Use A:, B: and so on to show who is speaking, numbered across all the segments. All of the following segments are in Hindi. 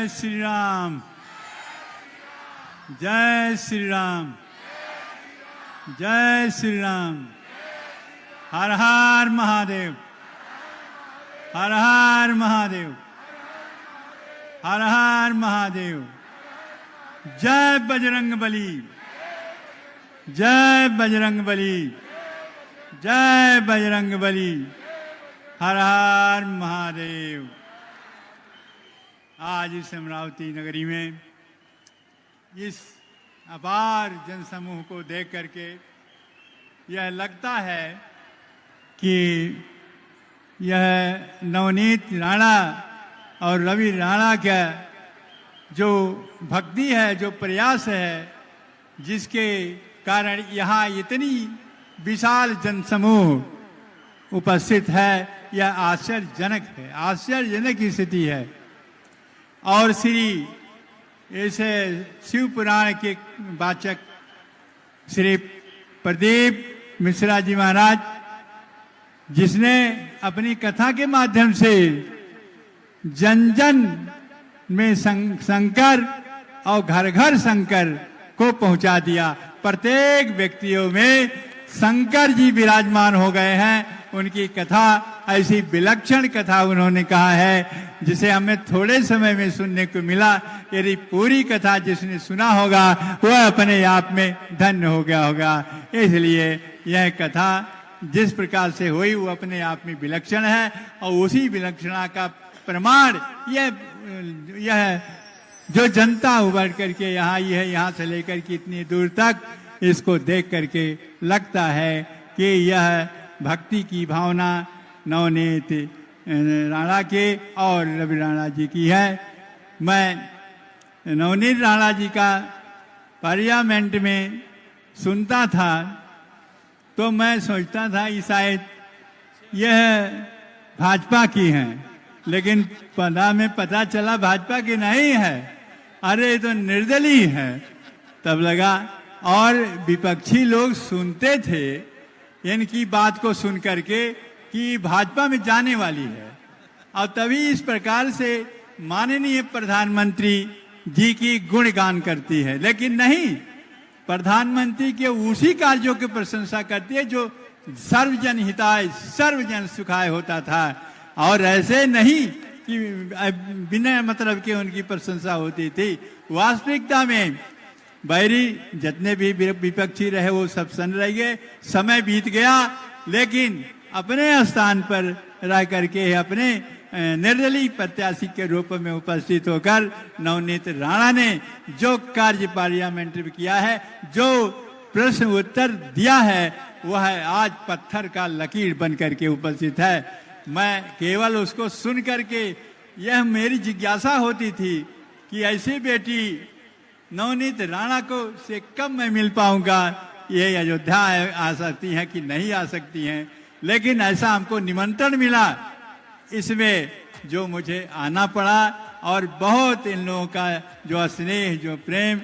A: जय श्री राम, जय श्री राम, जय श्री राम। हर हर महादेव, हर हर महादेव, हर हर महादेव। जय बजरंग बली, जय बजरंग बली, जय बजरंग बली। हर हर महादेव। आज इस अमरावती नगरी में इस अपार जनसमूह को देख करके यह लगता है कि यह नवनीत राणा और रवि राणा का जो भक्ति है, जो प्रयास है, जिसके कारण यहाँ इतनी विशाल जनसमूह उपस्थित है, यह आश्चर्यजनक है, आश्चर्यजनक स्थिति है। और श्री ऐसे शिव पुराण के वाचक श्री प्रदीप मिश्रा जी महाराज, जिसने अपनी कथा के माध्यम से जन जन में शंकर और घर घर शंकर को पहुंचा दिया। प्रत्येक व्यक्तियों में शंकर जी विराजमान हो गए हैं। उनकी कथा ऐसी विलक्षण कथा उन्होंने कहा है जिसे हमें थोड़े समय में सुनने को मिला। यदि पूरी कथा जिसने सुना होगा वह अपने आप में धन्य हो गया होगा। इसलिए यह कथा जिस प्रकार से हुई वो अपने आप में विलक्षण है और उसी विलक्षणता का प्रमाण यह जो जनता उभर करके यहाँ आई है, यहाँ से लेकर के इतनी दूर तक, इसको देख करके लगता है कि यह भक्ति की भावना नवनीत राणा के और रवि राणा जी की है। मैं नवनीत राणा जी का पार्लियामेंट में सुनता था तो मैं सोचता था कि शायद यह भाजपा की हैं, लेकिन पता चला भाजपा की नहीं है। अरे ये तो निर्दलीय है। तब लगा, और विपक्षी लोग सुनते थे इनकी बात को सुन करके कि भाजपा में जाने वाली है, और तभी इस प्रकार से माननीय प्रधानमंत्री जी की गुणगान करती है। लेकिन नहीं, प्रधानमंत्री के उसी कार्यों की प्रशंसा करती है जो सर्वजन हिताय सर्वजन सुखाय होता था, और ऐसे नहीं कि बिना मतलब के उनकी प्रशंसा होती थी। वास्तविकता में बैरी जितने भी विपक्षी रहे वो सब सन रहे, समय बीत गया, लेकिन अपने स्थान पर रह करके अपने निर्दलीय प्रत्याशी के रूप में उपस्थित होकर नवनीत राणा ने जो कार्य पार्लियामेंट में किया है, जो प्रश्न उत्तर दिया है, वह आज पत्थर का लकीर बन करके उपस्थित है। मैं केवल उसको सुन करके यह मेरी जिज्ञासा होती थी कि ऐसी बेटी नवनीत राणा को से कब मैं मिल पाऊंगा। ये अयोध्या आ सकती हैं कि नहीं आ सकती हैं, लेकिन ऐसा हमको निमंत्रण मिला, इसमें जो मुझे आना पड़ा। और बहुत इन लोगों का जो स्नेह, जो प्रेम,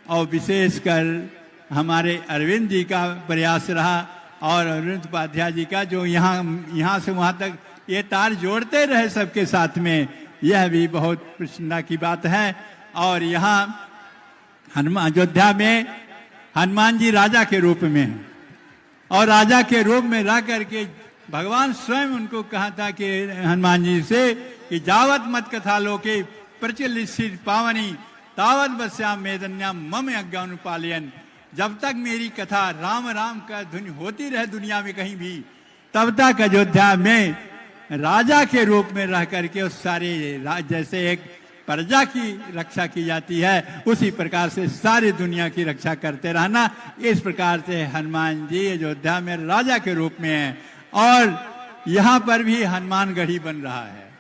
A: और विशेषकर हमारे अरविंद जी का प्रयास रहा, और अरविंद उपाध्याय जी का जो यहाँ से वहाँ तक ये तार जोड़ते रहे सबके साथ में, यह भी बहुत प्रसन्नता की बात है। और यहाँ अयोध्या में हनुमान जी राजा के रूप में हैं, और राजा के रूप में रह करके भगवान स्वयं उनको कहा था कि हनुमान जी से कि जावत मत कथा लोके प्रचलित पावनी तावत बस्याम मेदन्याम मम अज्ञानुपालयन। जब तक मेरी कथा राम राम का धुन होती रहे दुनिया में कहीं भी, तब तक अयोध्या में राजा के रूप में रह करके उस सारे जैसे एक प्रजा की रक्षा की जाती है, उसी प्रकार से सारी दुनिया की रक्षा करते रहना। इस प्रकार से हनुमान जी अयोध्या में राजा के रूप में है, और यहाँ पर भी हनुमानगढ़ी बन रहा है।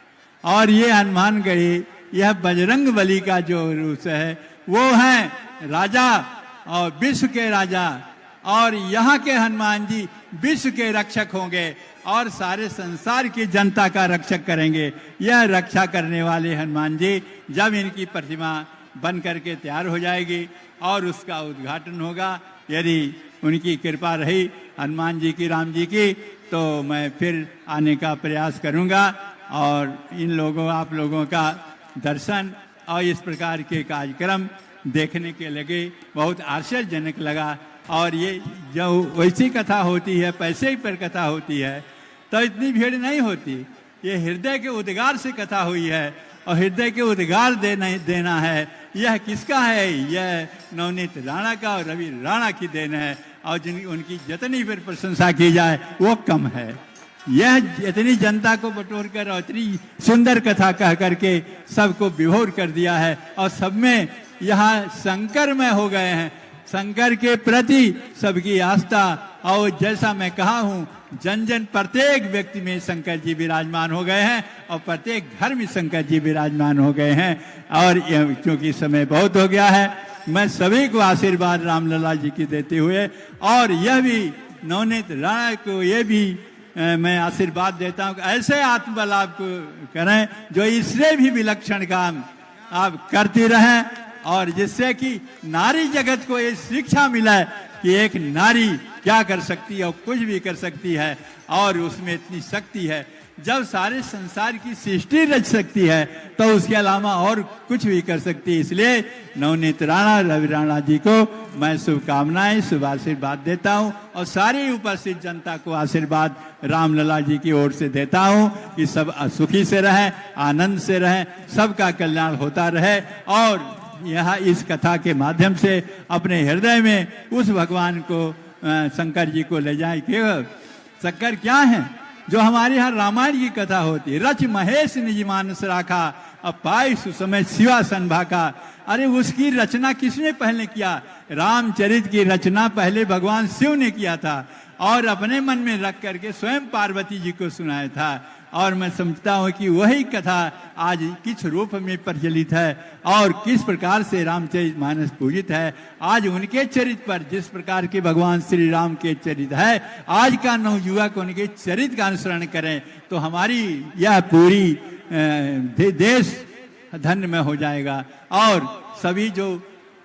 A: और ये हनुमानगढ़ी, यह बजरंग बली का जो रूप है, वो है राजा और विश्व के राजा, और यहाँ के हनुमान जी विश्व के रक्षक होंगे और सारे संसार की जनता का रक्षक करेंगे। यह रक्षा करने वाले हनुमान जी जब इनकी प्रतिमा बन करके तैयार हो जाएगी और उसका उद्घाटन होगा, यदि उनकी कृपा रही हनुमान जी की, राम जी की, तो मैं फिर आने का प्रयास करूंगा और इन लोगों, आप लोगों का दर्शन और इस प्रकार के कार्यक्रम देखने के लगे, बहुत आश्चर्यजनक लगा। और ये जो वैसी कथा होती है, पैसे पर कथा होती है, तो इतनी भीड़ नहीं होती। ये हृदय के उद्गार से कथा हुई है, और हृदय के उद्गार देना है। यह किसका है? यह नवनीत राणा का और रवि राणा की देन है। और उनकी जितनी फिर प्रशंसा की जाए वो कम है। यह इतनी जनता को बटोर कर और इतनी सुंदर कथा कह करके सबको विभोर कर दिया है, और सब में यहाँ शंकरमय हो गए हैं। शंकर के प्रति सबकी आस्था, और जैसा मैं कहा हूँ, जन जन प्रत्येक व्यक्ति में शंकर जी विराजमान हो गए हैं, और प्रत्येक घर में शंकर जी विराजमान हो गए हैं। और क्योंकि समय बहुत हो गया है, मैं सभी को आशीर्वाद रामलला जी की देते हुए, और यह भी नवनीत राणा को ये भी मैं आशीर्वाद देता हूँ कि ऐसे आत्मबल आप करें जो इससे भी विलक्षण काम आप करते रहें, और जिससे कि नारी जगत को ये शिक्षा मिला है कि एक नारी क्या कर सकती है और कुछ भी कर सकती है, और उसमें इतनी शक्ति है। जब सारे संसार की सृष्टि रच सकती है तो उसके अलावा और कुछ भी कर सकती है। इसलिए नवनीत राणा, रवि राणा जी को मैं शुभकामनाएं, शुभ आशीर्वाद देता हूं, और सारी उपस्थित जनता को आशीर्वाद रामलला जी की ओर से देता हूं कि सब सुखी से रहें, आनंद से रहें, सबका कल्याण होता रहे। और यह इस कथा के माध्यम से अपने हृदय में उस भगवान को, शंकर जी को ले जाए कि शंकर क्या है, जो हमारे यहाँ रामायण की कथा होती है। रच महेश निज मानस राखा, अब पाई सुसमय शिवा संभाका। अरे उसकी रचना किसने पहले किया? रामचरित की रचना पहले भगवान शिव ने किया था, और अपने मन में रख करके स्वयं पार्वती जी को सुनाया था। और मैं समझता हूँ कि वही कथा आज किस रूप में प्रचलित है, और किस प्रकार से रामचरित मानस पूजित है। आज उनके चरित्र पर जिस प्रकार के भगवान श्री राम के चरित्र है, आज का नवयुवक उनके चरित्र का अनुसरण करें तो हमारी यह पूरी देश धन्य में हो जाएगा। और सभी जो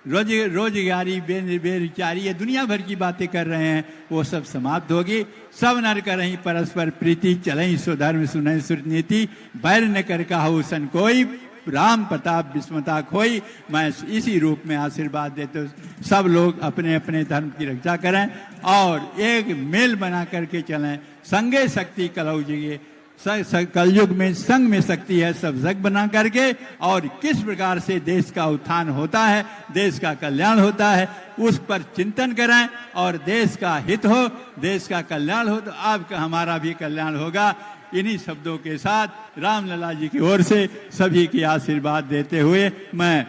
A: रोजगारी बेरोजगारी ये दुनिया भर की बातें कर रहे हैं, वो सब समाप्त होगी। सब नर करहीं परस्पर प्रीति, चलहीं सुधर्म सुनहि श्रुति नीति, बैर न कर कहु सन कोई, राम प्रताप विस्मता खोई। मैं इसी रूप में आशीर्वाद देते हूँ सब लोग अपने अपने धर्म की रक्षा करें, और एक मेल बना करके चलें। संगे शक्ति कलौ जिगे, कलयुग में संग में शक्ति है, सब जग बना करके। और किस प्रकार से देश का उत्थान होता है, देश का कल्याण होता है, उस पर चिंतन करें, और देश का हित हो, देश का कल्याण हो, तो आपका हमारा भी कल्याण होगा। इन्हीं शब्दों के साथ रामलला जी की ओर से सभी की आशीर्वाद देते हुए मैं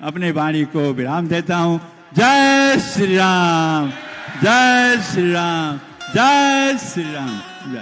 A: अपने वाणी को विराम देता हूँ। जय श्री राम, जय श्री राम, जय श्री राम।